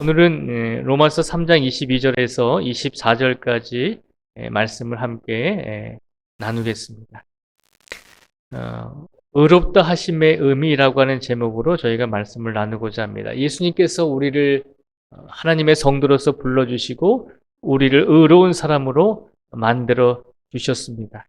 오늘은 로마서 3장 22절에서 24절까지 말씀을 함께 나누겠습니다. 의롭다 하심의 의미라고 하는 제목으로 저희가 말씀을 나누고자 합니다. 예수님께서 우리를 하나님의 성도로서 불러주시고 우리를 의로운 사람으로 만들어 주셨습니다.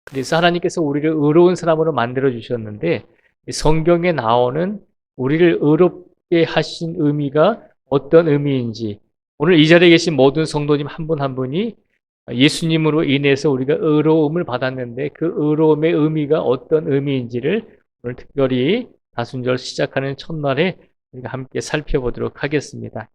그래서 하나님께서 우리를 의로운 사람으로 만들어 주셨는데 성경에 나오는 우리를 의롭게 하신 의미가 어떤 의미인지, 오늘 이 자리에 계신 모든 성도님 한 분 한 분이 예수님으로 인해서 우리가 의로움을 받았는데 그 의로움의 의미가 어떤 의미인지를 오늘 특별히 다순절 시작하는 첫날에 우리가 함께 살펴보도록 하겠습니다.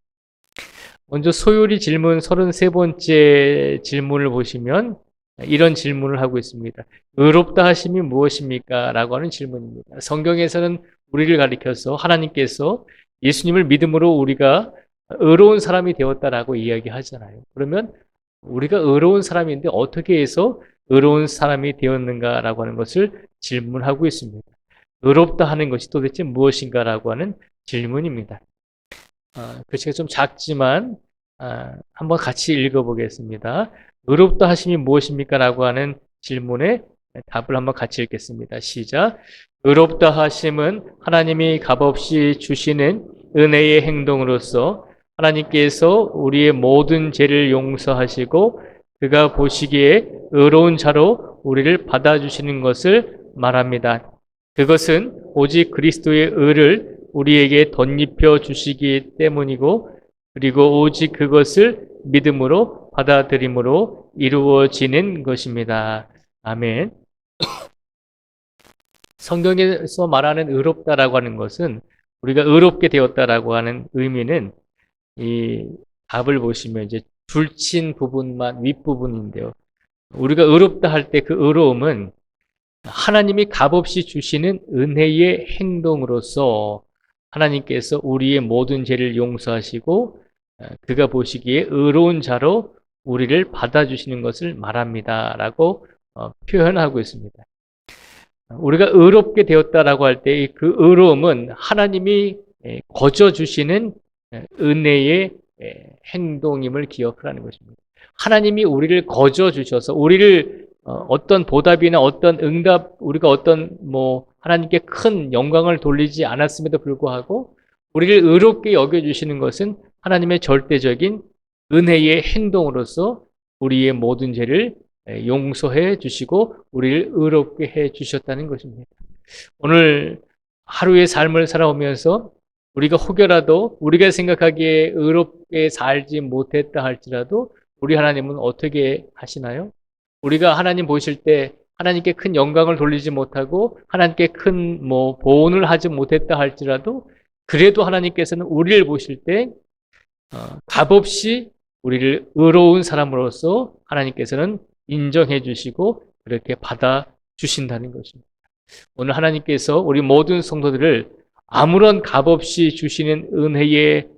먼저 소요리 질문 33번째 질문을 보시면 이런 질문을 하고 있습니다. 의롭다 하심이 무엇입니까? 라고 하는 질문입니다. 성경에서는 우리를 가리켜서 하나님께서 예수님을 믿음으로 우리가 의로운 사람이 되었다라고 이야기하잖아요. 그러면 우리가 의로운 사람인데 어떻게 해서 의로운 사람이 되었는가라고 하는 것을 질문하고 있습니다. 의롭다 하는 것이 도대체 무엇인가라고 하는 질문입니다. 글씨가 좀 작지만 한번 같이 읽어보겠습니다. 의롭다 하심이 무엇입니까? 라고 하는 질문에 답을 한번 같이 읽겠습니다. 시작. 의롭다 하심은 하나님이 값없이 주시는 은혜의 행동으로서 하나님께서 우리의 모든 죄를 용서하시고 그가 보시기에 의로운 자로 우리를 받아주시는 것을 말합니다. 그것은 오직 그리스도의 의를 우리에게 덧입혀 주시기 때문이고 그리고 오직 그것을 믿음으로 받아들임으로 이루어지는 것입니다. 아멘. 성경에서 말하는 의롭다라고 하는 것은 우리가 의롭게 되었다라고 하는 의미는 이 답을 보시면 이제 줄친 부분만 윗부분인데요. 우리가 의롭다 할 때 그 의로움은 하나님이 값없이 주시는 은혜의 행동으로서 하나님께서 우리의 모든 죄를 용서하시고 그가 보시기에 의로운 자로 우리를 받아주시는 것을 말합니다. 라고 표현하고 있습니다. 우리가 의롭게 되었다라고 할 때 그 의로움은 하나님이 거저주시는 은혜의 행동임을 기억하라는 것입니다. 하나님이 우리를 거저주셔서 우리를 어떤 보답이나 어떤 응답, 우리가 어떤 하나님께 큰 영광을 돌리지 않았음에도 불구하고 우리를 의롭게 여겨주시는 것은 하나님의 절대적인 은혜의 행동으로서 우리의 모든 죄를 용서해 주시고 우리를 의롭게 해 주셨다는 것입니다. 오늘 하루의 삶을 살아오면서 우리가 혹여라도 우리가 생각하기에 의롭게 살지 못했다 할지라도 우리 하나님은 어떻게 하시나요? 우리가 하나님 보실 때 하나님께 큰 영광을 돌리지 못하고 하나님께 큰 보온을 하지 못했다 할지라도 그래도 하나님께서는 우리를 보실 때 값없이 우리를 의로운 사람으로서 하나님께서는 인정해 주시고 그렇게 받아 주신다는 것입니다. 오늘 하나님께서 우리 모든 성도들을 아무런 값없이 주시는 은혜의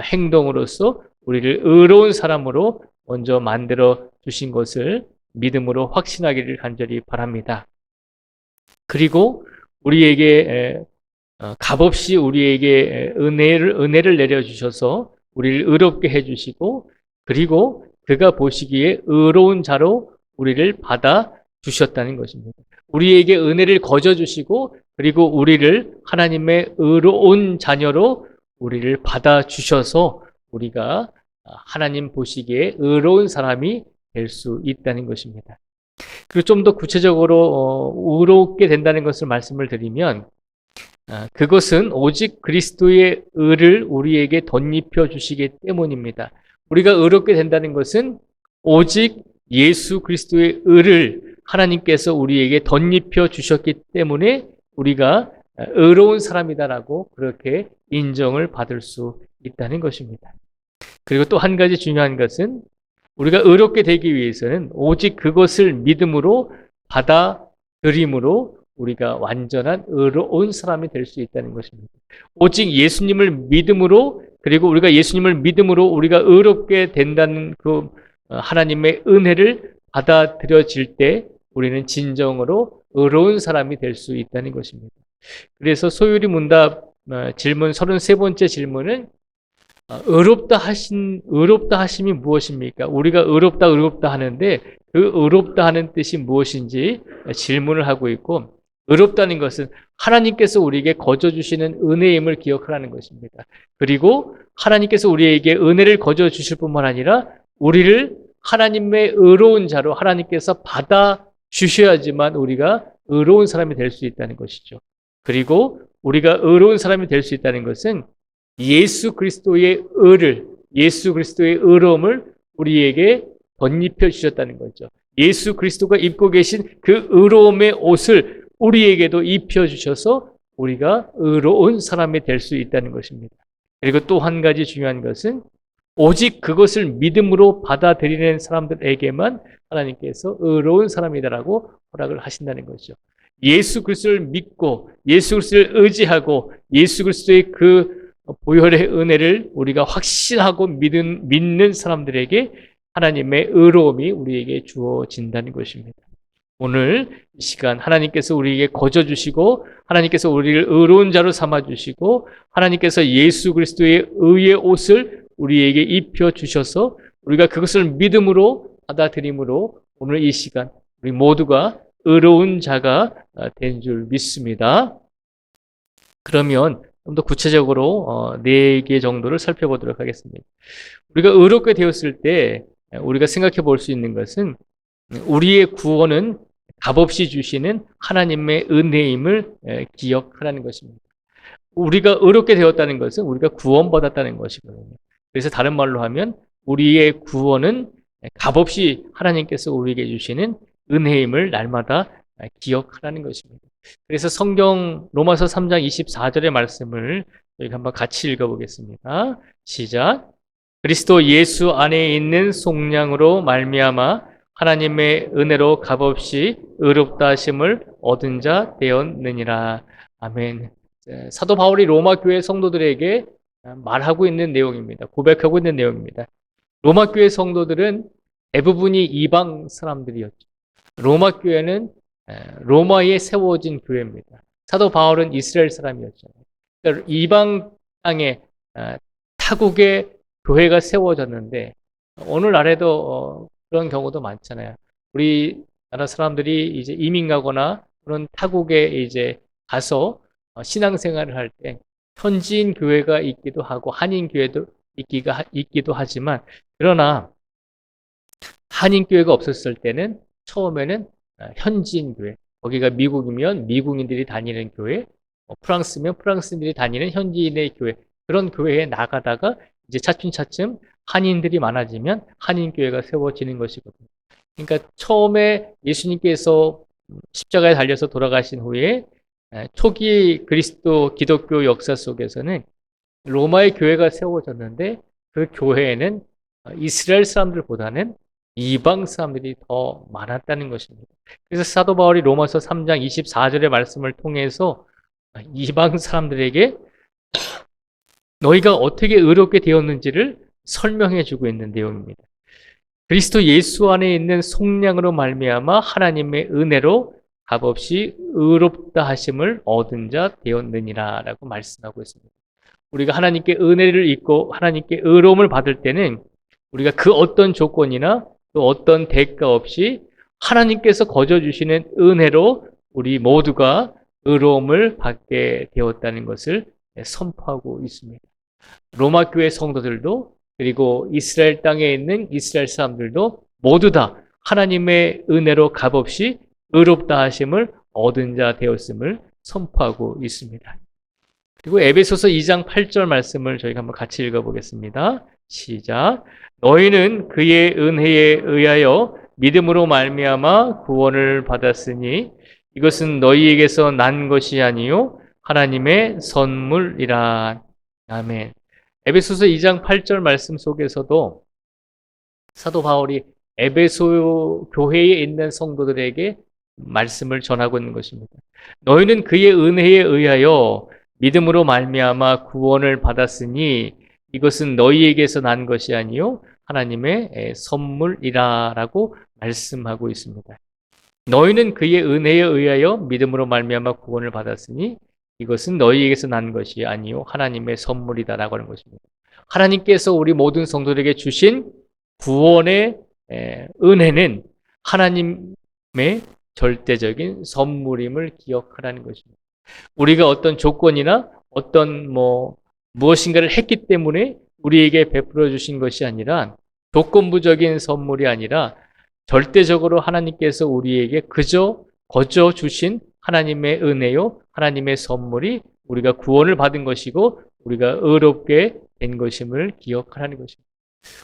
행동으로서 우리를 의로운 사람으로 먼저 만들어 주신 것을 믿음으로 확신하기를 간절히 바랍니다. 그리고 우리에게 값없이 우리에게 은혜를 내려주셔서 우리를 의롭게 해주시고 그리고 그가 보시기에 의로운 자로 우리를 받아 주셨다는 것입니다. 우리에게 은혜를 거저 주시고 그리고 우리를 하나님의 의로운 자녀로 우리를 받아 주셔서 우리가 하나님 보시기에 의로운 사람이 될 수 있다는 것입니다. 그리고 좀 더 구체적으로 의롭게 된다는 것을 말씀을 드리면 그것은 오직 그리스도의 의를 우리에게 덧입혀 주시기 때문입니다. 우리가 의롭게 된다는 것은 오직 예수 그리스도의 의를 하나님께서 우리에게 덧입혀 주셨기 때문에 우리가 의로운 사람이다라고 그렇게 인정을 받을 수 있다는 것입니다. 그리고 또 한 가지 중요한 것은 우리가 의롭게 되기 위해서는 오직 그것을 믿음으로 받아들임으로 우리가 완전한 의로운 사람이 될 수 있다는 것입니다. 오직 예수님을 믿음으로 그리고 우리가 예수님을 믿음으로 우리가 의롭게 된다는 그 하나님의 은혜를 받아들여질 때 우리는 진정으로 의로운 사람이 될 수 있다는 것입니다. 그래서 소유리 문답 질문 33번째 질문은 의롭다 하심이 무엇입니까? 우리가 의롭다 하는데 그 의롭다 하는 뜻이 무엇인지 질문을 하고 있고, 의롭다는 것은 하나님께서 우리에게 거저 주시는 은혜임을 기억하라는 것입니다. 그리고 하나님께서 우리에게 은혜를 거저 주실 뿐만 아니라 우리를 하나님의 의로운 자로 하나님께서 받아 주셔야지만 우리가 의로운 사람이 될 수 있다는 것이죠. 그리고 우리가 의로운 사람이 될 수 있다는 것은 예수 그리스도의 예수 그리스도의 의로움을 우리에게 덧입혀 주셨다는 거죠. 예수 그리스도가 입고 계신 그 의로움의 옷을 우리에게도 입혀 주셔서 우리가 의로운 사람이 될 수 있다는 것입니다. 그리고 또 한 가지 중요한 것은 오직 그것을 믿음으로 받아들이는 사람들에게만 하나님께서 의로운 사람이다라고 허락을 하신다는 것이죠. 예수 그리스도를 믿고 예수 그리스도를 의지하고 예수 그리스도의 그 보혈의 은혜를 우리가 확신하고 믿는 사람들에게 하나님의 의로움이 우리에게 주어진다는 것입니다. 오늘 이 시간 하나님께서 우리에게 거저 주시고 하나님께서 우리를 의로운 자로 삼아 주시고 하나님께서 예수 그리스도의 의의 옷을 우리에게 입혀 주셔서 우리가 그것을 믿음으로 받아들임으로 오늘 이 시간 우리 모두가 의로운 자가 된 줄 믿습니다. 그러면 좀 더 구체적으로 4개 정도를 살펴보도록 하겠습니다. 우리가 의롭게 되었을 때 우리가 생각해 볼 수 있는 것은 우리의 구원은 값없이 주시는 하나님의 은혜임을 기억하라는 것입니다. 우리가 의롭게 되었다는 것은 우리가 구원받았다는 것이거든요. 그래서 다른 말로 하면 우리의 구원은 값없이 하나님께서 우리에게 주시는 은혜임을 날마다 기억하라는 것입니다. 그래서 성경 로마서 3장 24절의 말씀을 저희가 한번 같이 읽어보겠습니다. 시작. 그리스도 예수 안에 있는 속량으로 말미암아 하나님의 은혜로 값없이 의롭다 하심을 얻은 자 되었느니라. 아멘. 사도 바울이 로마 교회 성도들에게 말하고 있는 내용입니다. 고백하고 있는 내용입니다. 로마 교회 성도들은 대부분이 이방 사람들이었죠. 로마 교회는 로마에 세워진 교회입니다. 사도 바울은 이스라엘 사람이었잖아요. 그러니까 이방 땅에 타국의 교회가 세워졌는데 오늘날에도 그런 경우도 많잖아요. 우리나라 사람들이 이제 이민 가거나 그런 타국에 이제 가서 신앙생활을 할 때 현지인 교회가 있기도 하고 한인 교회도 있기도 하지만 그러나 한인 교회가 없었을 때는 처음에는 현지인 교회, 거기가 미국이면 미국인들이 다니는 교회, 프랑스면 프랑스인들이 다니는 현지인의 교회, 그런 교회에 나가다가 이제 차츰차츰 한인들이 많아지면 한인 교회가 세워지는 것이거든요. 그러니까 처음에 예수님께서 십자가에 달려서 돌아가신 후에 초기 기독교 역사 속에서는 로마의 교회가 세워졌는데 그 교회에는 이스라엘 사람들보다는 이방 사람들이 더 많았다는 것입니다. 그래서 사도 바울이 로마서 3장 24절의 말씀을 통해서 이방 사람들에게 너희가 어떻게 의롭게 되었는지를 설명해 주고 있는 내용입니다. 그리스도 예수 안에 있는 속량으로 말미암아 하나님의 은혜로 값없이 의롭다 하심을 얻은 자 되었느니라 라고 말씀하고 있습니다. 우리가 하나님께 은혜를 입고 하나님께 의로움을 받을 때는 우리가 그 어떤 조건이나 또 어떤 대가 없이 하나님께서 거저 주시는 은혜로 우리 모두가 의로움을 받게 되었다는 것을 선포하고 있습니다. 로마 교회 성도들도 그리고 이스라엘 땅에 있는 이스라엘 사람들도 모두 다 하나님의 은혜로 값없이 의롭다 하심을 얻은 자 되었음을 선포하고 있습니다. 그리고 에베소서 2장 8절 말씀을 저희가 한번 같이 읽어보겠습니다. 시작. 너희는 그의 은혜에 의하여 믿음으로 말미암아 구원을 받았으니 이것은 너희에게서 난 것이 아니요 하나님의 선물이라. 아멘. 에베소서 2장 8절 말씀 속에서도 사도 바울이 에베소 교회에 있는 성도들에게 말씀을 전하고 있는 것입니다. 너희는 그의 은혜에 의하여 믿음으로 말미암아 구원을 받았으니 이것은 너희에게서 난 것이 아니요 하나님의 선물이라라고 말씀하고 있습니다. 너희는 그의 은혜에 의하여 믿음으로 말미암아 구원을 받았으니 이것은 너희에게서 난 것이 아니요 하나님의 선물이다라고 하는 것입니다. 하나님께서 우리 모든 성도들에게 주신 구원의 은혜는 하나님의 절대적인 선물임을 기억하라는 것입니다. 우리가 어떤 조건이나 어떤 무엇인가를 했기 때문에 우리에게 베풀어 주신 것이 아니라 조건부적인 선물이 아니라 절대적으로 하나님께서 우리에게 그저 거저 주신 하나님의 은혜요, 하나님의 선물이 우리가 구원을 받은 것이고 우리가 의롭게 된 것임을 기억하라는 것입니다.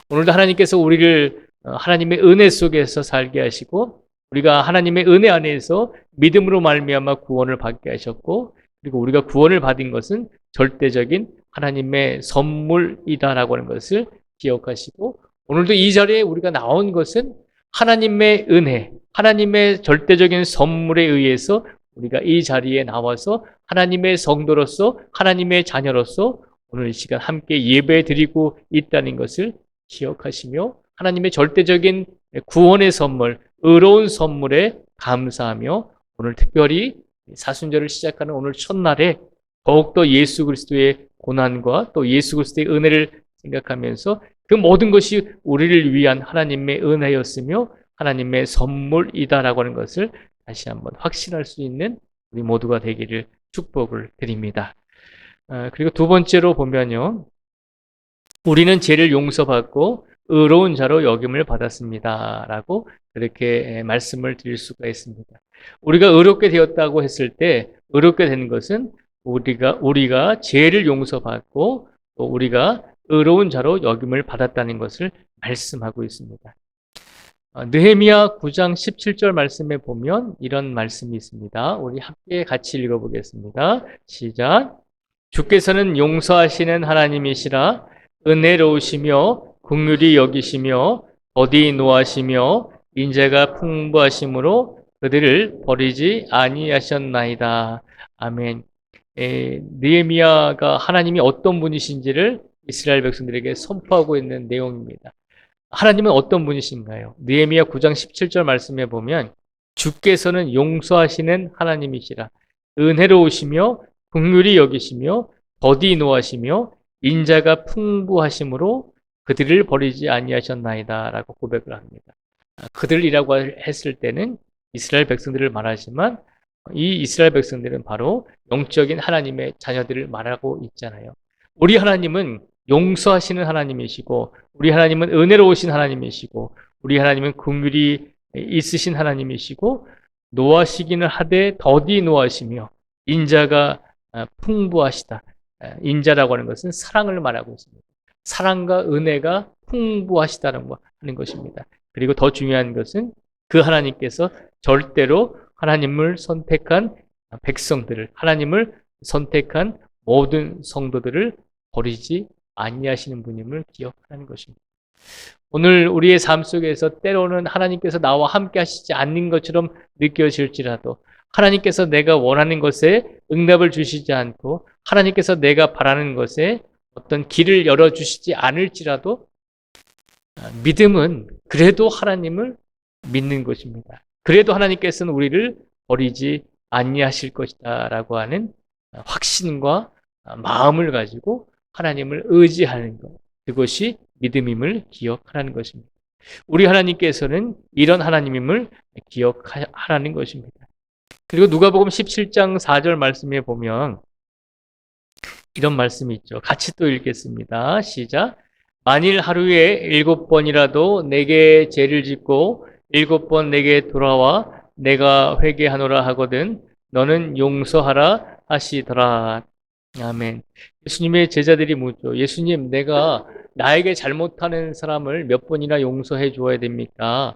오늘도 하나님께서 우리를 하나님의 은혜 속에서 살게 하시고 우리가 하나님의 은혜 안에서 믿음으로 말미암아 구원을 받게 하셨고 그리고 우리가 구원을 받은 것은 절대적인 하나님의 선물이다라고 하는 것을 기억하시고 오늘도 이 자리에 우리가 나온 것은 하나님의 은혜, 하나님의 절대적인 선물에 의해서 우리가 이 자리에 나와서 하나님의 성도로서 하나님의 자녀로서 오늘 이 시간 함께 예배 드리고 있다는 것을 기억하시며 하나님의 절대적인 구원의 선물, 의로운 선물에 감사하며 오늘 특별히 사순절을 시작하는 오늘 첫날에 더욱더 예수 그리스도의 고난과 또 예수 그리스도의 은혜를 생각하면서 그 모든 것이 우리를 위한 하나님의 은혜였으며 하나님의 선물이다라고 하는 것을 다시 한번 확신할 수 있는 우리 모두가 되기를 축복을 드립니다. 그리고 두 번째로 보면요. 우리는 죄를 용서받고 의로운 자로 여김을 받았습니다. 라고 그렇게 말씀을 드릴 수가 있습니다. 우리가 의롭게 되었다고 했을 때 의롭게 된 것은 우리가 죄를 용서받고 또 우리가 의로운 자로 여김을 받았다는 것을 말씀하고 있습니다. 느헤미야 9장 17절 말씀에 보면 이런 말씀이 있습니다. 우리 함께 같이 읽어보겠습니다. 시작. 주께서는 용서하시는 하나님이시라 은혜로우시며 긍휼히 여기시며 더디 노하시며 인자가 풍부하심으로 그들을 버리지 아니하셨나이다. 아멘. 느헤미야가 하나님이 어떤 분이신지를 이스라엘 백성들에게 선포하고 있는 내용입니다. 하나님은 어떤 분이신가요? 느헤미야 9장 17절 말씀에 보면 주께서는 용서하시는 하나님이시라 은혜로우시며 긍휼히 여기시며 더디 노하시며 인자가 풍부하심으로 그들을 버리지 아니하셨나이다 라고 고백을 합니다. 그들이라고 했을 때는 이스라엘 백성들을 말하지만 이 이스라엘 백성들은 바로 영적인 하나님의 자녀들을 말하고 있잖아요. 우리 하나님은 용서하시는 하나님이시고 우리 하나님은 은혜로우신 하나님이시고 우리 하나님은 긍휼이 있으신 하나님이시고 노하시기는 하되 더디 노하시며 인자가 풍부하시다. 인자라고 하는 것은 사랑을 말하고 있습니다. 사랑과 은혜가 풍부하시다는 것입니다. 그리고 더 중요한 것은 그 하나님께서 절대로 하나님을 선택한 백성들을 하나님을 선택한 모든 성도들을 버리지 아니하시는 분임을 기억하는 것입니다. 오늘 우리의 삶 속에서 때로는 하나님께서 나와 함께 하시지 않는 것처럼 느껴질지라도 하나님께서 내가 원하는 것에 응답을 주시지 않고 하나님께서 내가 바라는 것에 어떤 길을 열어주시지 않을지라도 믿음은 그래도 하나님을 믿는 것입니다. 그래도 하나님께서는 우리를 버리지 아니하실 것이다 라고 하는 확신과 마음을 가지고 하나님을 의지하는 것, 그것이 믿음임을 기억하라는 것입니다. 우리 하나님께서는 이런 하나님임을 기억하라는 것입니다. 그리고 누가복음 17장 4절 말씀에 보면 이런 말씀이 있죠. 같이 또 읽겠습니다. 시작. 만일 하루에 7번이라도 내게 죄를 짓고 7번 내게 돌아와 내가 회개하노라 하거든 너는 용서하라 하시더라. 아멘. 예수님의 제자들이 묻죠. 예수님, 내가 나에게 잘못하는 사람을 몇 번이나 용서해 주어야 됩니까?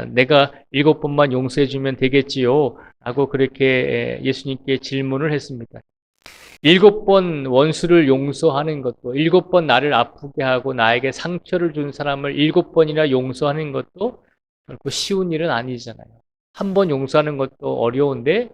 내가 7번만 용서해 주면 되겠지요? 라고 그렇게 예수님께 질문을 했습니다. 7번 원수를 용서하는 것도 7번 나를 아프게 하고 나에게 상처를 준 사람을 7번이나 용서하는 것도 결코 쉬운 일은 아니잖아요. 한 번 용서하는 것도 어려운데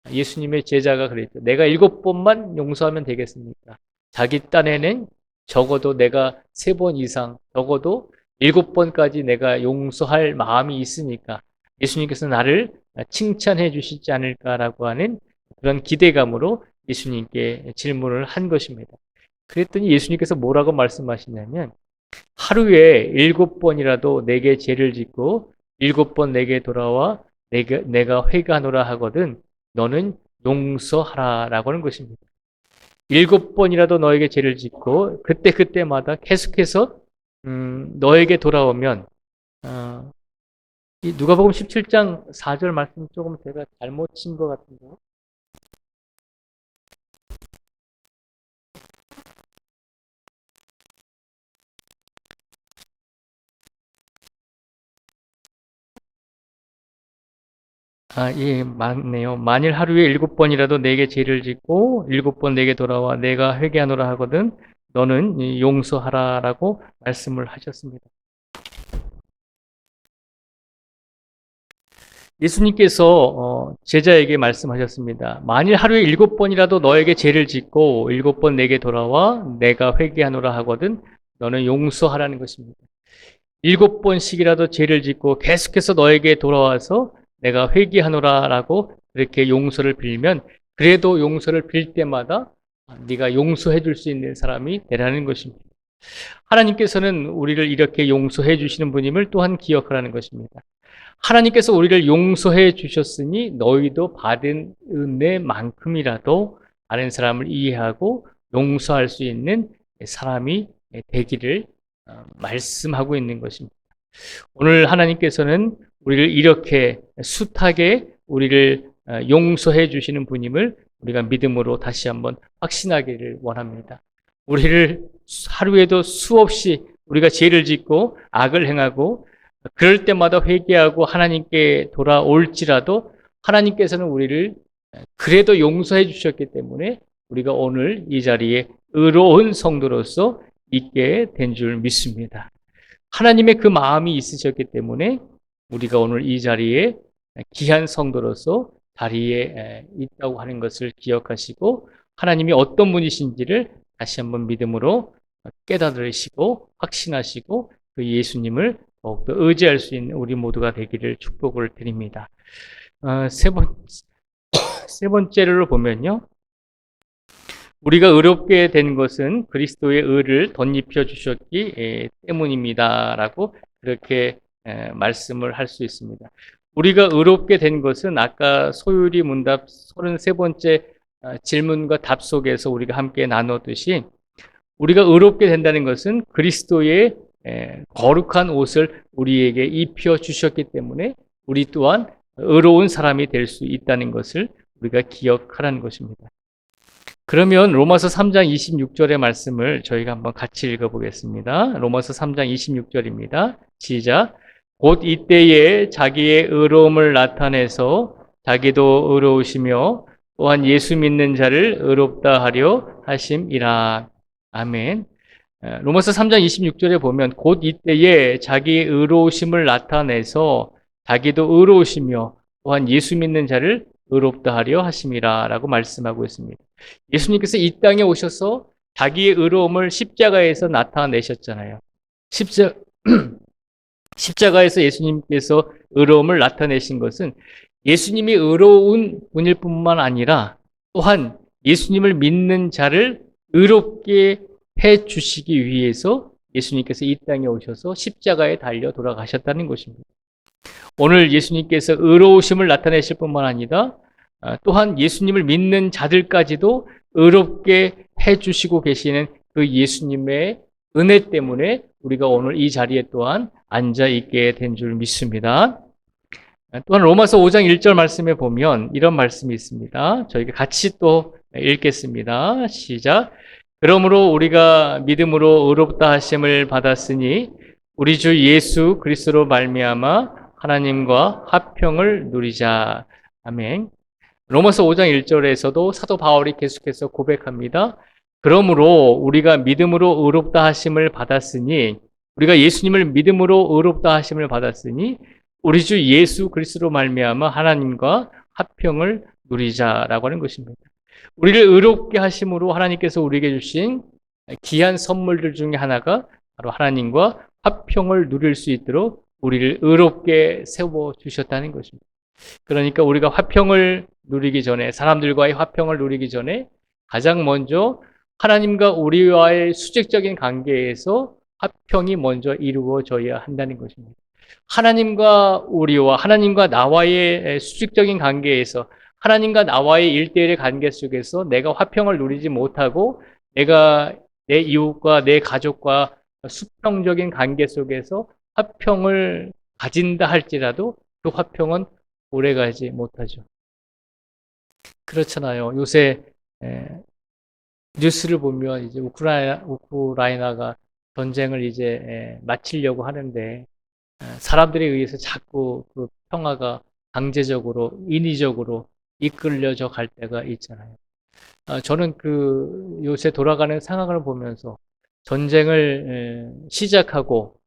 예수님의 제자가 그랬죠. 내가 7번만 용서하면 되겠습니까? 자기 딴에는 적어도 내가 3번 이상, 적어도 7번까지 내가 용서할 마음이 있으니까 예수님께서 나를 칭찬해 주시지 않을까라고 하는 그런 기대감으로 예수님께 질문을 한 것입니다. 그랬더니 예수님께서 뭐라고 말씀하시냐면 하루에 7번이라도 내게 죄를 짓고 7번 내게 돌아와 내가 회개하노라 하거든 너는 용서하라라고 하는 것입니다. 7번이라도 너에게 죄를 짓고 그때마다 계속해서 너에게 돌아오면 이 누가복음 17장 4절 말씀 조금 제가 잘못 친 것 같은데요. 예, 맞네요. 만일 하루에 7번이라도 내게 죄를 짓고 7번 내게 돌아와 내가 회개하노라 하거든 너는 용서하라라고 말씀을 하셨습니다. 예수님께서 제자에게 말씀하셨습니다. 만일 하루에 7번이라도 너에게 죄를 짓고 7번 내게 돌아와 내가 회개하노라 하거든 너는 용서하라는 것입니다. 7번씩이라도 죄를 짓고 계속해서 너에게 돌아와서 내가 회개하노라라고 그렇게 용서를 빌면 그래도 용서를 빌 때마다 네가 용서해 줄 수 있는 사람이 되라는 것입니다. 하나님께서는 우리를 이렇게 용서해 주시는 분임을 또한 기억하라는 것입니다. 하나님께서 우리를 용서해 주셨으니 너희도 받은 은혜만큼이라도 다른 사람을 이해하고 용서할 수 있는 사람이 되기를 말씀하고 있는 것입니다. 오늘 하나님께서는 우리를 이렇게 숱하게 우리를 용서해 주시는 분임을 우리가 믿음으로 다시 한번 확신하기를 원합니다. 우리를 하루에도 수없이 우리가 죄를 짓고 악을 행하고 그럴 때마다 회개하고 하나님께 돌아올지라도 하나님께서는 우리를 그래도 용서해 주셨기 때문에 우리가 오늘 이 자리에 의로운 성도로서 있게 된 줄 믿습니다. 하나님의 그 마음이 있으셨기 때문에 우리가 오늘 이 자리에 귀한 성도로서 자리에 있다고 하는 것을 기억하시고 하나님이 어떤 분이신지를 다시 한번 믿음으로 깨달으시고 확신하시고 그 예수님을 더욱더 의지할 수 있는 우리 모두가 되기를 축복을 드립니다. 세 번째로 보면요. 우리가 의롭게 된 것은 그리스도의 의를 덧입혀 주셨기 때문입니다라고 그렇게 말씀을 할 수 있습니다. 우리가 의롭게 된 것은 아까 소율이 문답 33번째 질문과 답 속에서 우리가 함께 나눴듯이 우리가 의롭게 된다는 것은 그리스도의 거룩한 옷을 우리에게 입혀 주셨기 때문에 우리 또한 의로운 사람이 될 수 있다는 것을 우리가 기억하라는 것입니다. 그러면 로마서 3장 26절의 말씀을 저희가 한번 같이 읽어보겠습니다. 로마서 3장 26절입니다. 시작. 곧 이때에 자기의 의로움을 나타내서 자기도 의로우시며 또한 예수 믿는 자를 의롭다 하려 하심이라. 아멘. 로마서 3장 26절에 보면 곧 이때에 자기의 의로우심을 나타내서 자기도 의로우시며 또한 예수 믿는 자를 의롭다 하려 하심이라 라고 말씀하고 있습니다. 예수님께서 이 땅에 오셔서 자기의 의로움을 십자가에서 나타내셨잖아요. 십자가에서 예수님께서 의로움을 나타내신 것은 예수님이 의로운 분일 뿐만 아니라 또한 예수님을 믿는 자를 의롭게 해 주시기 위해서 예수님께서 이 땅에 오셔서 십자가에 달려 돌아가셨다는 것입니다. 오늘 예수님께서 의로우심을 나타내실 뿐만 아니라 또한 예수님을 믿는 자들까지도 의롭게 해주시고 계시는 그 예수님의 은혜 때문에 우리가 오늘 이 자리에 또한 앉아있게 된 줄 믿습니다. 또한 로마서 5장 1절 말씀에 보면 이런 말씀이 있습니다. 저희가 같이 또 읽겠습니다. 시작. 그러므로 우리가 믿음으로 의롭다 하심을 받았으니 우리 주 예수 그리스도로 말미암아 하나님과 화평을 누리자. 아멘. 로마서 5장 1절에서도 사도 바울이 계속해서 고백합니다. 그러므로 우리가 믿음으로 의롭다 하심을 받았으니 우리가 예수님을 믿음으로 의롭다 하심을 받았으니 우리 주 예수 그리스도로 말미암아 하나님과 화평을 누리자라고 하는 것입니다. 우리를 의롭게 하심으로 하나님께서 우리에게 주신 귀한 선물들 중에 하나가 바로 하나님과 화평을 누릴 수 있도록 우리를 의롭게 세워주셨다는 것입니다. 그러니까 우리가 화평을 누리기 전에 사람들과의 화평을 누리기 전에 가장 먼저 하나님과 우리와의 수직적인 관계에서 화평이 먼저 이루어져야 한다는 것입니다. 하나님과 우리와 하나님과 나와의 수직적인 관계에서 하나님과 나와의 일대일의 관계 속에서 내가 화평을 누리지 못하고 내가 내 이웃과 내 가족과 수평적인 관계 속에서 화평을 가진다 할지라도 그 화평은 오래가지 못하죠. 그렇잖아요. 요새 뉴스를 보면 이제 우크라이나가 전쟁을 이제 마치려고 하는데 사람들에 의해서 자꾸 그 평화가 강제적으로 인위적으로 이끌려져 갈 때가 있잖아요. 저는 그 요새 돌아가는 상황을 보면서 전쟁을 시작하고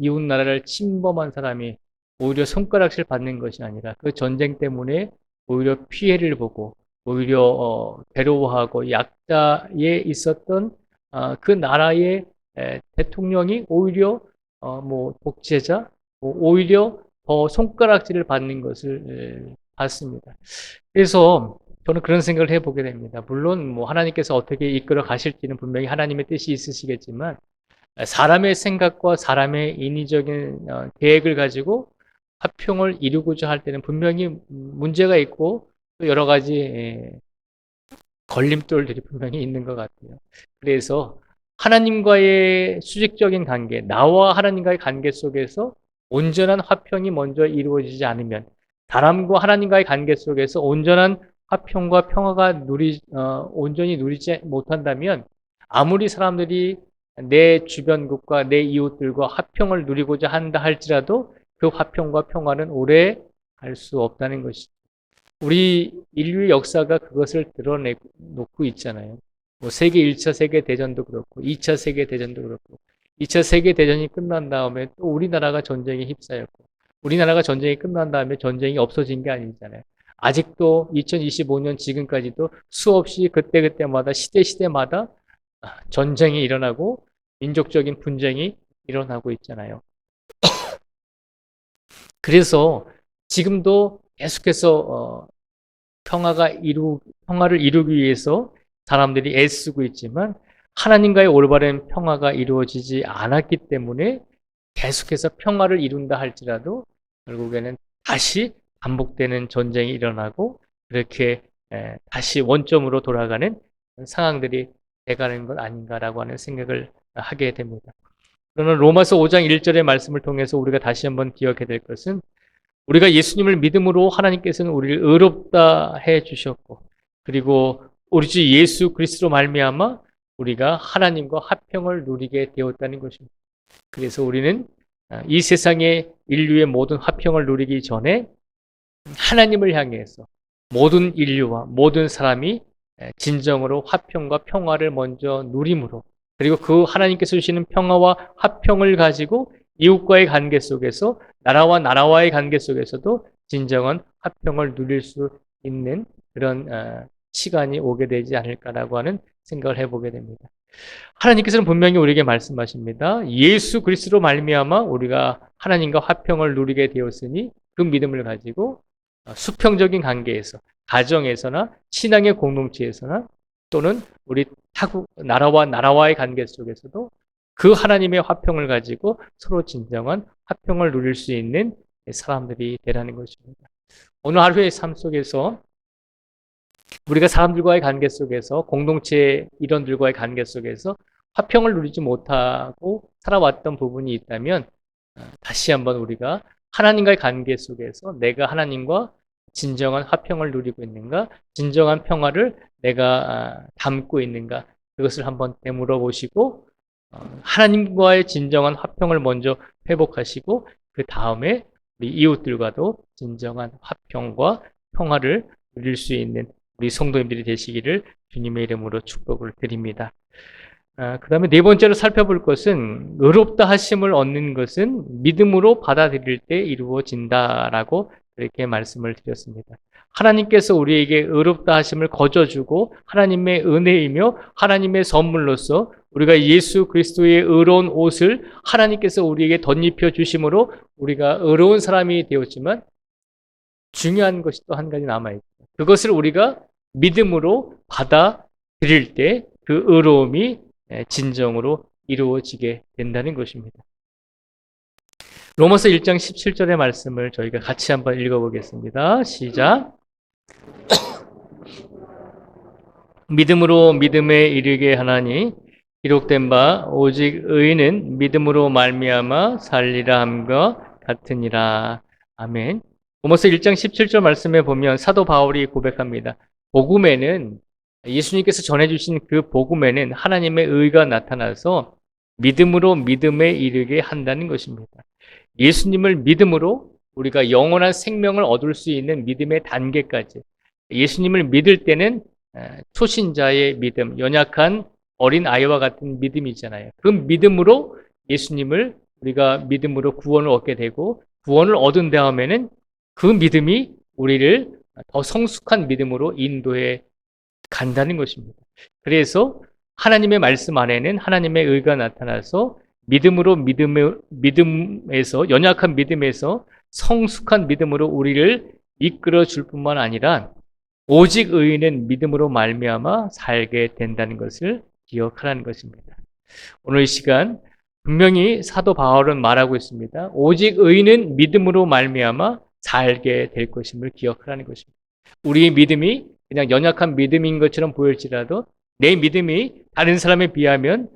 이웃 나라를 침범한 사람이 오히려 손가락질 받는 것이 아니라 그 전쟁 때문에 오히려 피해를 보고 오히려 괴로워하고 약자에 있었던 그 나라의 대통령이 오히려 뭐 독재자, 오히려 더 손가락질을 받는 것을 봤습니다. 그래서 저는 그런 생각을 해보게 됩니다. 물론 뭐 하나님께서 어떻게 이끌어 가실지는 분명히 하나님의 뜻이 있으시겠지만 사람의 생각과 사람의 인위적인 계획을 가지고 화평을 이루고자 할 때는 분명히 문제가 있고 또 여러 가지 걸림돌들이 분명히 있는 것 같아요. 그래서 하나님과의 수직적인 관계, 나와 하나님과의 관계 속에서 온전한 화평이 먼저 이루어지지 않으면 사람과 하나님과의 관계 속에서 온전한 화평과 평화가 온전히 누리지 못한다면 아무리 사람들이 내 주변국과 내 이웃들과 화평을 누리고자 한다 할지라도 그 화평과 평화는 오래 갈 수 없다는 것이죠. 우리 인류의 역사가 그것을 드러내놓고 있잖아요. 뭐 세계 1차 세계대전도 그렇고 2차 세계대전도 그렇고 2차 세계대전이 끝난 다음에 또 우리나라가 전쟁에 휩싸였고 우리나라가 전쟁이 끝난 다음에 전쟁이 없어진 게 아니잖아요. 아직도 2025년 지금까지도 수없이 그때그때마다 시대마다 전쟁이 일어나고 민족적인 분쟁이 일어나고 있잖아요. 그래서 지금도 계속해서 평화를 이루기 위해서 사람들이 애쓰고 있지만 하나님과의 올바른 평화가 이루어지지 않았기 때문에 계속해서 평화를 이룬다 할지라도 결국에는 다시 반복되는 전쟁이 일어나고 그렇게 다시 원점으로 돌아가는 상황들이 돼가는 것 아닌가라고 하는 생각을 하게 됩니다. 그러나 로마서 5장 1절의 말씀을 통해서 우리가 다시 한번 기억해야 될 것은 우리가 예수님을 믿음으로 하나님께서는 우리를 의롭다 해 주셨고 그리고 우리 주 예수 그리스도로 말미암아 우리가 하나님과 화평을 누리게 되었다는 것입니다. 그래서 우리는 이 세상의 인류의 모든 화평을 누리기 전에 하나님을 향해서 모든 인류와 모든 사람이 진정으로 화평과 평화를 먼저 누림으로 그리고 그 하나님께서 주시는 평화와 화평을 가지고 이웃과의 관계 속에서 나라와 나라와의 관계 속에서도 진정한 화평을 누릴 수 있는 그런 시간이 오게 되지 않을까라고 하는 생각을 해보게 됩니다. 하나님께서는 분명히 우리에게 말씀하십니다. 예수 그리스도로 말미암아 우리가 하나님과 화평을 누리게 되었으니 그 믿음을 가지고 수평적인 관계에서 가정에서나 신앙의 공동체에서나 또는 우리 나라와 나라와의 관계 속에서도 그 하나님의 화평을 가지고 서로 진정한 화평을 누릴 수 있는 사람들이 되라는 것입니다. 오늘 하루의 삶 속에서 우리가 사람들과의 관계 속에서 공동체 일원들과의 관계 속에서 화평을 누리지 못하고 살아왔던 부분이 있다면 다시 한번 우리가 하나님과의 관계 속에서 내가 하나님과 진정한 화평을 누리고 있는가, 진정한 평화를 내가 담고 있는가 그것을 한번 되물어 보시고 하나님과의 진정한 화평을 먼저 회복하시고 그 다음에 우리 이웃들과도 진정한 화평과 평화를 누릴 수 있는 우리 성도님들이 되시기를 주님의 이름으로 축복을 드립니다. 그 다음에 네 번째로 살펴볼 것은 의롭다 하심을 얻는 것은 믿음으로 받아들일 때 이루어진다라고 그렇게 말씀을 드렸습니다. 하나님께서 우리에게 의롭다 하심을 거저주고 하나님의 은혜이며 하나님의 선물로서 우리가 예수 그리스도의 의로운 옷을 하나님께서 우리에게 덧입혀 주심으로 우리가 의로운 사람이 되었지만 중요한 것이 또 한 가지 남아있죠. 그것을 우리가 믿음으로 드릴 때 그 의로움이 진정으로 이루어지게 된다는 것입니다. 로마서 1장 17절의 말씀을 저희가 같이 한번 읽어보겠습니다. 시작. 믿음으로 믿음에 이르게 하나니 기록된 바 오직 의인은 믿음으로 말미암아 살리라 함과 같으니라. 아멘. 로마서 1장 17절 말씀에 보면 사도 바울이 고백합니다. 복음에는 예수님께서 전해주신 그 복음에는 하나님의 의가 나타나서 믿음으로 믿음에 이르게 한다는 것입니다. 예수님을 믿음으로 우리가 영원한 생명을 얻을 수 있는 믿음의 단계까지, 예수님을 믿을 때는 초신자의 믿음, 연약한 어린 아이와 같은 믿음이잖아요. 그 믿음으로 예수님을 우리가 믿음으로 구원을 얻게 되고, 구원을 얻은 다음에는 그 믿음이 우리를 더 성숙한 믿음으로 인도해 간다는 것입니다. 그래서 하나님의 말씀 안에는 하나님의 의가 나타나서 믿음으로 믿음에서, 연약한 믿음에서 성숙한 믿음으로 우리를 이끌어 줄 뿐만 아니라 오직 의인은 믿음으로 말미암아 살게 된다는 것을 기억하라는 것입니다. 오늘 이 시간 분명히 사도 바울은 말하고 있습니다. 오직 의인은 믿음으로 말미암아 살게 될 것임을 기억하라는 것입니다. 우리의 믿음이 그냥 연약한 믿음인 것처럼 보일지라도 내 믿음이 다른 사람에 비하면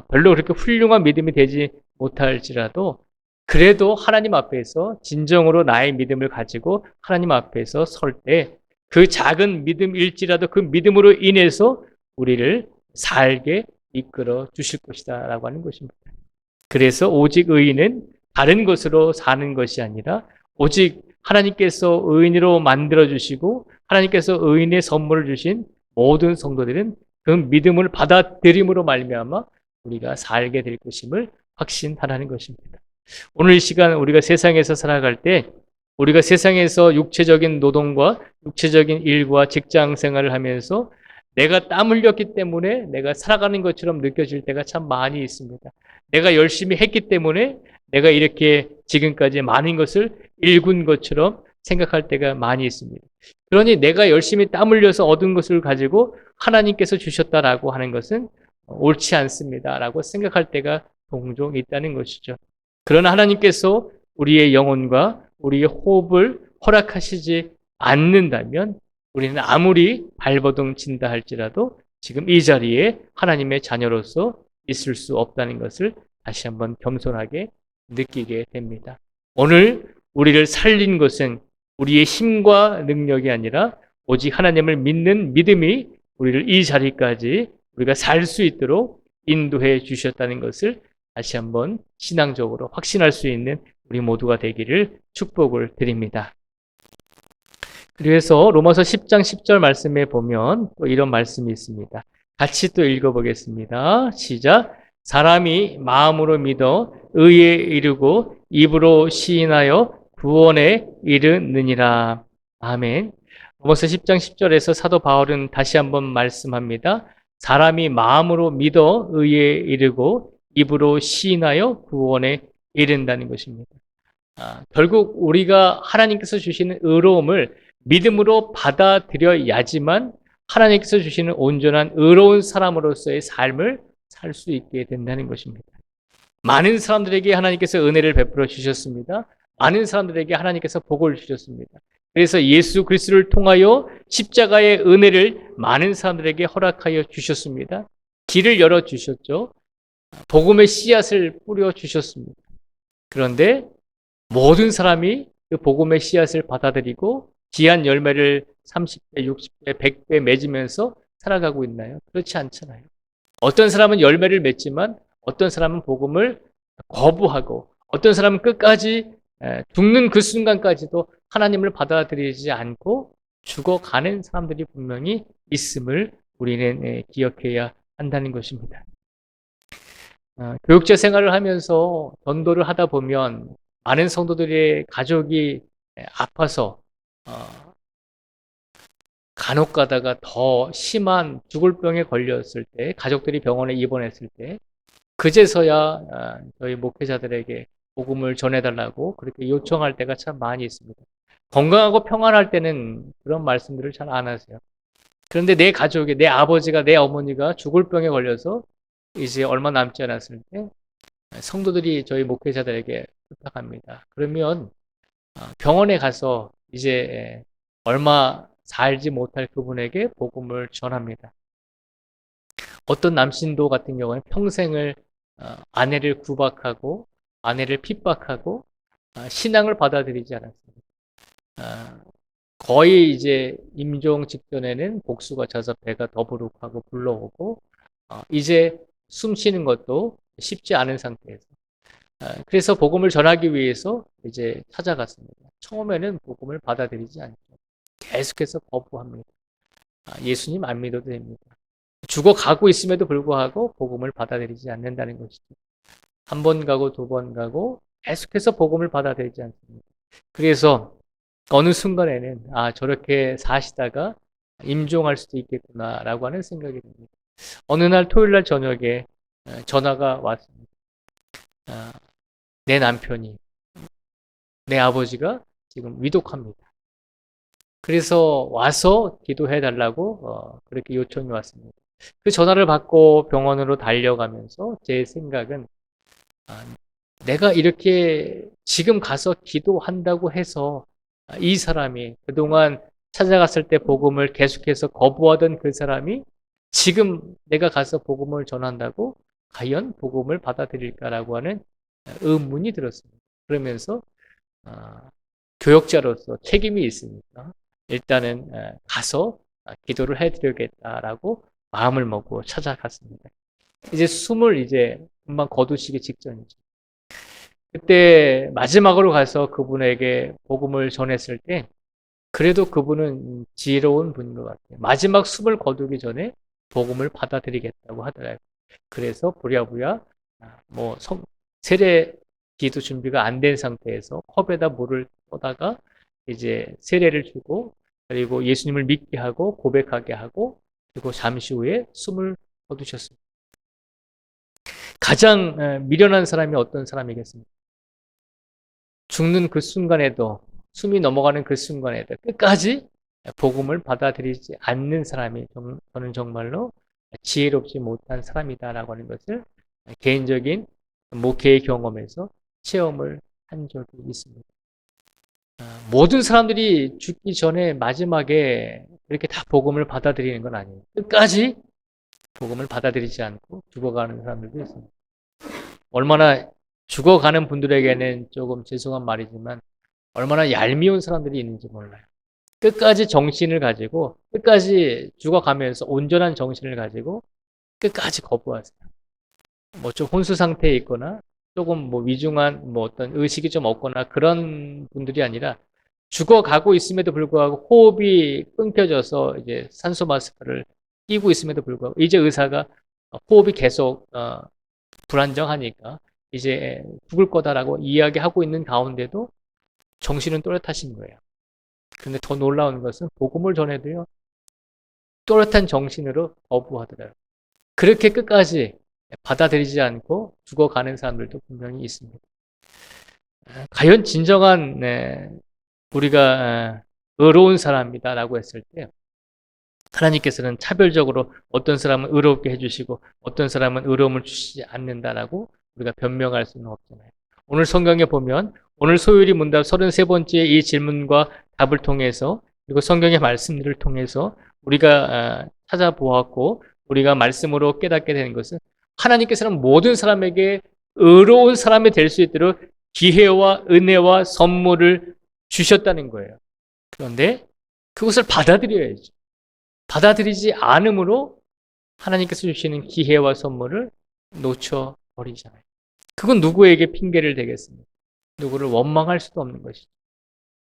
별로 그렇게 훌륭한 믿음이 되지 못할지라도 그래도 하나님 앞에서 진정으로 나의 믿음을 가지고 하나님 앞에서 설 때 그 작은 믿음일지라도 그 믿음으로 인해서 우리를 살게 이끌어 주실 것이다 라고 하는 것입니다. 그래서 오직 의인은 다른 것으로 사는 것이 아니라 오직 하나님께서 의인으로 만들어 주시고 하나님께서 의인의 선물을 주신 모든 성도들은 그 믿음을 받아들임으로 말미암아 우리가 살게 될 것임을 확신하라는 것입니다. 오늘 이 시간 우리가 세상에서 살아갈 때 우리가 세상에서 육체적인 노동과 육체적인 일과 직장 생활을 하면서 내가 땀 흘렸기 때문에 내가 살아가는 것처럼 느껴질 때가 참 많이 있습니다. 내가 열심히 했기 때문에 내가 이렇게 지금까지 많은 것을 일군 것처럼 생각할 때가 많이 있습니다. 그러니 내가 열심히 땀 흘려서 얻은 것을 가지고 하나님께서 주셨다라고 하는 것은 옳지 않습니다라고 생각할 때가 종종 있다는 것이죠. 그러나 하나님께서 우리의 영혼과 우리의 호흡을 허락하시지 않는다면 우리는 아무리 발버둥 친다 할지라도 지금 이 자리에 하나님의 자녀로서 있을 수 없다는 것을 다시 한번 겸손하게 느끼게 됩니다. 오늘 우리를 살린 것은 우리의 힘과 능력이 아니라 오직 하나님을 믿는 믿음이 우리를 이 자리까지 우리가 살 수 있도록 인도해 주셨다는 것을 다시 한번 신앙적으로 확신할 수 있는 우리 모두가 되기를 축복을 드립니다. 그래서 로마서 10장 10절 말씀에 보면 또 이런 말씀이 있습니다. 같이 또 읽어보겠습니다. 시작. 사람이 마음으로 믿어 의에 이르고 입으로 시인하여 구원에 이르느니라. 아멘. 로마서 10장 10절에서 사도 바울은 다시 한번 말씀합니다. 사람이 마음으로 믿어 의에 이르고 입으로 시인하여 구원에 이른다는 것입니다. 결국 우리가 하나님께서 주시는 의로움을 믿음으로 받아들여야지만 하나님께서 주시는 온전한 의로운 사람으로서의 삶을 살 수 있게 된다는 것입니다. 많은 사람들에게 하나님께서 은혜를 베풀어 주셨습니다. 많은 사람들에게 하나님께서 복을 주셨습니다. 그래서 예수 그리스도를 통하여 십자가의 은혜를 많은 사람들에게 허락하여 주셨습니다. 길을 열어 주셨죠. 복음의 씨앗을 뿌려 주셨습니다. 그런데 모든 사람이 그 복음의 씨앗을 받아들이고 귀한 열매를 30배, 60배, 100배 맺으면서 살아가고 있나요? 그렇지 않잖아요. 어떤 사람은 열매를 맺지만 어떤 사람은 복음을 거부하고 어떤 사람은 끝까지 죽는 그 순간까지도 하나님을 받아들이지 않고 죽어가는 사람들이 분명히 있음을 우리는 기억해야 한다는 것입니다. 교육자 생활을 하면서 전도를 하다 보면 많은 성도들의 가족이 아파서 간혹 가다가 더 심한 죽을 병에 걸렸을 때 가족들이 병원에 입원했을 때 그제서야 저희 목회자들에게 복음을 전해달라고 그렇게 요청할 때가 참 많이 있습니다. 건강하고 평안할 때는 그런 말씀들을 잘 안 하세요. 그런데 내 가족이, 내 아버지가, 내 어머니가 죽을 병에 걸려서 이제 얼마 남지 않았을 때 성도들이 저희 목회자들에게 부탁합니다. 그러면 병원에 가서 이제 얼마 살지 못할 그분에게 복음을 전합니다. 어떤 남신도 같은 경우는 평생을 아내를 구박하고 아내를 핍박하고 신앙을 받아들이지 않았습니다. 거의 이제 임종 직전에는 복수가 져서 배가 더부룩하고 불러오고 이제 숨 쉬는 것도 쉽지 않은 상태에서 그래서 복음을 전하기 위해서 이제 찾아갔습니다. 처음에는 복음을 받아들이지 않죠. 계속해서 거부합니다. 예수님 안 믿어도 됩니다. 죽어가고 있음에도 불구하고 복음을 받아들이지 않는다는 것이죠. 한 번 가고 두 번 가고 계속해서 복음을 받아들이지 않습니다. 그래서 어느 순간에는 저렇게 사시다가 임종할 수도 있겠구나라고 하는 생각이 듭니다. 어느 날 토요일 날 저녁에 전화가 왔습니다. 내 남편이, 내 아버지가 지금 위독합니다. 그래서 와서 기도해 달라고 그렇게 요청이 왔습니다. 그 전화를 받고 병원으로 달려가면서 제 생각은 내가 이렇게 지금 가서 기도한다고 해서 이 사람이 그동안 찾아갔을 때 복음을 계속해서 거부하던 그 사람이 지금 내가 가서 복음을 전한다고 과연 복음을 받아들일까라고 하는 의문이 들었습니다. 그러면서 교역자로서 책임이 있으니까 일단은 가서 기도를 해드려야겠다라고 마음을 먹고 찾아갔습니다. 이제 숨을 이제 금방 거두시기 직전이죠. 그때 마지막으로 가서 그분에게 복음을 전했을 때 그래도 그분은 지혜로운 분인 것 같아요. 마지막 숨을 거두기 전에 복음을 받아들이겠다고 하더라고요. 그래서 부랴부랴 세례 기도 준비가 안 된 상태에서 컵에다 물을 떠다가 이제 세례를 주고 그리고 예수님을 믿게 하고 고백하게 하고 그리고 잠시 후에 숨을 거두셨습니다. 가장 미련한 사람이 어떤 사람이겠습니까? 죽는 그 순간에도 숨이 넘어가는 그 순간에도 끝까지 복음을 받아들이지 않는 사람이 저는 정말로 지혜롭지 못한 사람이다라고 하는 것을 개인적인 목회의 경험에서 체험을 한 적이 있습니다. 모든 사람들이 죽기 전에 마지막에 이렇게 다 복음을 받아들이는 건 아니에요. 끝까지 복음을 받아들이지 않고 죽어가는 사람들도 있습니다. 얼마나 죽어가는 분들에게는 조금 죄송한 말이지만 얼마나 얄미운 사람들이 있는지 몰라요. 끝까지 정신을 가지고 끝까지 죽어가면서 온전한 정신을 가지고 끝까지 거부하세요. 좀 혼수 상태에 있거나 조금 위중한 어떤 의식이 좀 없거나 그런 분들이 아니라 죽어가고 있음에도 불구하고 호흡이 끊겨져서 이제 산소 마스크를 끼고 있음에도 불구하고 이제 의사가 호흡이 계속 불안정하니까 이제 죽을 거다라고 이야기하고 있는 가운데도 정신은 또렷하신 거예요. 그런데 더 놀라운 것은 복음을 전해도요 또렷한 정신으로 거부하더라고요. 그렇게 끝까지 받아들이지 않고 죽어가는 사람들도 분명히 있습니다. 과연 진정한 우리가 의로운 사람이다라고 했을 때 하나님께서는 차별적으로 어떤 사람은 의롭게 해주시고 어떤 사람은 의로움을 주시지 않는다라고 우리가 변명할 수는 없잖아요. 오늘 성경에 보면 오늘 소율이 문답 33번째 이 질문과 답을 통해서 그리고 성경의 말씀들을 통해서 우리가 찾아보았고 우리가 말씀으로 깨닫게 되는 것은 하나님께서는 모든 사람에게 의로운 사람이 될 수 있도록 기회와 은혜와 선물을 주셨다는 거예요. 그런데 그것을 받아들여야죠. 받아들이지 않으므로 하나님께서 주시는 기회와 선물을 놓쳐버리잖아요. 그건 누구에게 핑계를 대겠습니까? 누구를 원망할 수도 없는 것이죠.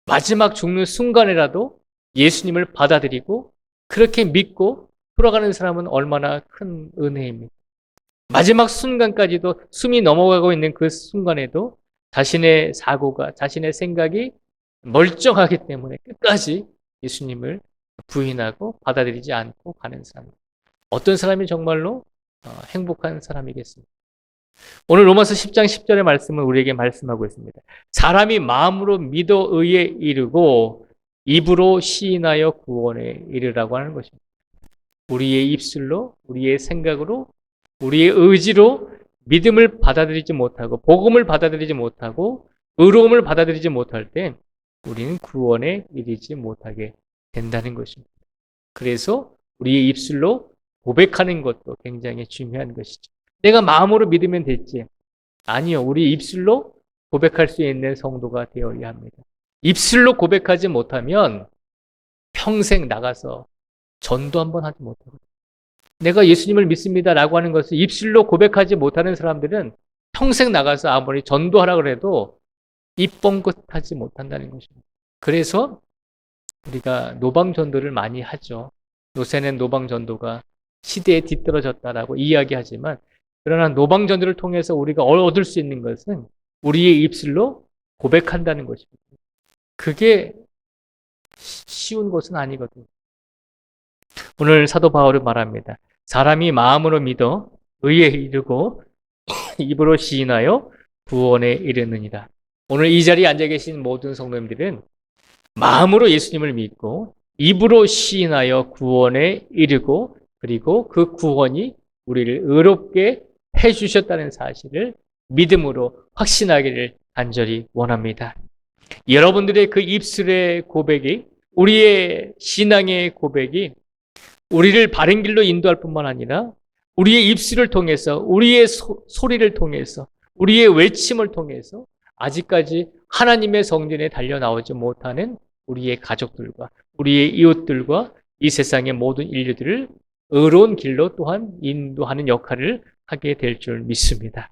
마지막 죽는 순간에라도 예수님을 받아들이고 그렇게 믿고 돌아가는 사람은 얼마나 큰 은혜입니까? 마지막 순간까지도 숨이 넘어가고 있는 그 순간에도 자신의 사고가, 자신의 생각이 멀쩡하기 때문에 끝까지 예수님을 부인하고 받아들이지 않고 가는 사람. 어떤 사람이 정말로 행복한 사람이겠습니까? 오늘 로마서 10장 10절의 말씀은 우리에게 말씀하고 있습니다. 사람이 마음으로 믿어 의에 이르고 입으로 시인하여 구원에 이르라고 하는 것입니다. 우리의 입술로, 우리의 생각으로, 우리의 의지로 믿음을 받아들이지 못하고, 복음을 받아들이지 못하고, 의로움을 받아들이지 못할 때 우리는 구원에 이르지 못하게 된다는 것입니다. 그래서 우리의 입술로 고백하는 것도 굉장히 중요한 것이죠. 내가 마음으로 믿으면 됐지. 아니요. 우리 입술로 고백할 수 있는 성도가 되어야 합니다. 입술로 고백하지 못하면 평생 나가서 전도 한번 하지 못하고, 내가 예수님을 믿습니다라고 하는 것을 입술로 고백하지 못하는 사람들은 평생 나가서 아무리 전도하라고 해도 입 뻥긋하지 못한다는 것입니다. 그래서 우리가 노방 전도를 많이 하죠. 요새는 노방 전도가 시대에 뒤떨어졌다라고 이야기하지만, 그러나 노방 전도를 통해서 우리가 얻을 수 있는 것은 우리의 입술로 고백한다는 것입니다. 그게 쉬운 것은 아니거든요. 오늘 사도 바울은 말합니다. 사람이 마음으로 믿어 의에 이르고 입으로 시인하여 구원에 이르느니라. 오늘 이 자리에 앉아 계신 모든 성도님들은 마음으로 예수님을 믿고 입으로 시인하여 구원에 이르고, 그리고 그 구원이 우리를 의롭게 해주셨다는 사실을 믿음으로 확신하기를 간절히 원합니다. 여러분들의 그 입술의 고백이, 우리의 신앙의 고백이 우리를 바른 길로 인도할 뿐만 아니라 우리의 입술을 통해서, 우리의 소리를 통해서, 우리의 외침을 통해서 아직까지 하나님의 성전에 달려나오지 못하는 우리의 가족들과 우리의 이웃들과 이 세상의 모든 인류들을 의로운 길로 또한 인도하는 역할을 하게 될 줄 믿습니다.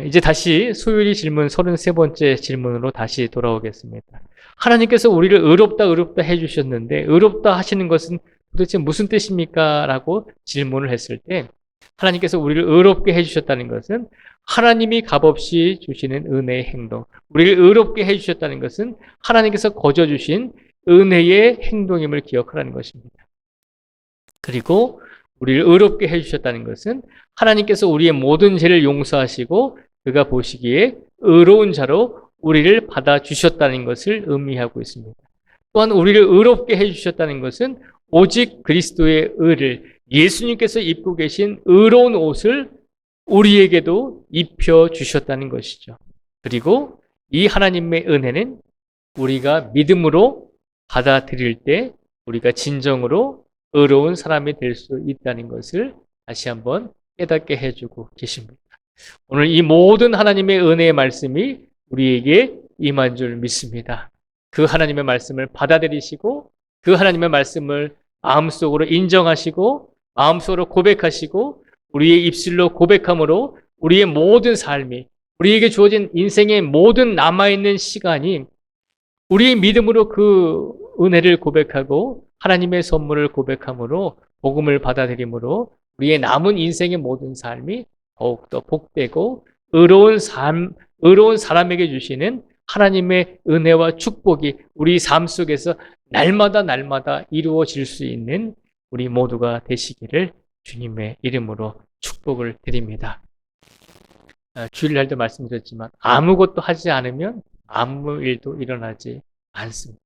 이제 다시 소율이 질문 33번째 질문으로 다시 돌아오겠습니다. 하나님께서 우리를 의롭다 해주셨는데 의롭다 하시는 것은 도대체 무슨 뜻입니까? 라고 질문을 했을 때, 하나님께서 우리를 의롭게 해주셨다는 것은 하나님이 값없이 주시는 은혜의 행동, 우리를 의롭게 해주셨다는 것은 하나님께서 거저 주신 은혜의 행동임을 기억하라는 것입니다. 그리고 우리를 의롭게 해주셨다는 것은 하나님께서 우리의 모든 죄를 용서하시고 그가 보시기에 의로운 자로 우리를 받아주셨다는 것을 의미하고 있습니다. 또한 우리를 의롭게 해주셨다는 것은 오직 그리스도의 의를, 예수님께서 입고 계신 의로운 옷을 우리에게도 입혀주셨다는 것이죠. 그리고 이 하나님의 은혜는 우리가 믿음으로 받아들일 때 우리가 진정으로 의로운 사람이 될 수 있다는 것을 다시 한번 깨닫게 해주고 계십니다. 오늘 이 모든 하나님의 은혜의 말씀이 우리에게 임한 줄 믿습니다. 그 하나님의 말씀을 받아들이시고 그 하나님의 말씀을 마음속으로 인정하시고 마음속으로 고백하시고 우리의 입술로 고백함으로 우리의 모든 삶이, 우리에게 주어진 인생의 모든 남아있는 시간이 우리의 믿음으로 그 은혜를 고백하고 하나님의 선물을 고백함으로 복음을 받아들임으로 우리의 남은 인생의 모든 삶이 더욱더 복되고 의로운 사람에게 주시는 하나님의 은혜와 축복이 우리 삶 속에서 날마다 이루어질 수 있는 우리 모두가 되시기를 주님의 이름으로 축복을 드립니다. 주일날도 말씀드렸지만 아무것도 하지 않으면 아무 일도 일어나지 않습니다.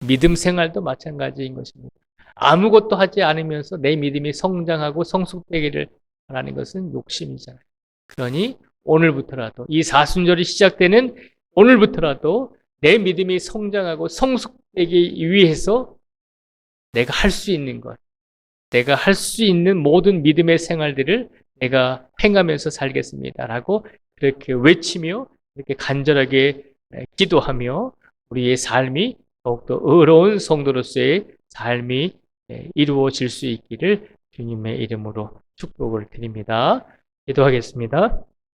믿음 생활도 마찬가지인 것입니다. 아무것도 하지 않으면서 내 믿음이 성장하고 성숙되기를 바라는 것은 욕심이잖아요. 그러니 오늘부터라도, 이 사순절이 시작되는 오늘부터라도 내 믿음이 성장하고 성숙되기 위해서 내가 할 수 있는 것, 내가 할 수 있는 모든 믿음의 생활들을 내가 행하면서 살겠습니다라고 그렇게 외치며 이렇게 간절하게 기도하며 우리의 삶이 더욱더 의로운 성도로서의 삶이 이루어질 수 있기를 주님의 이름으로 축복을 드립니다. 기도하겠습니다.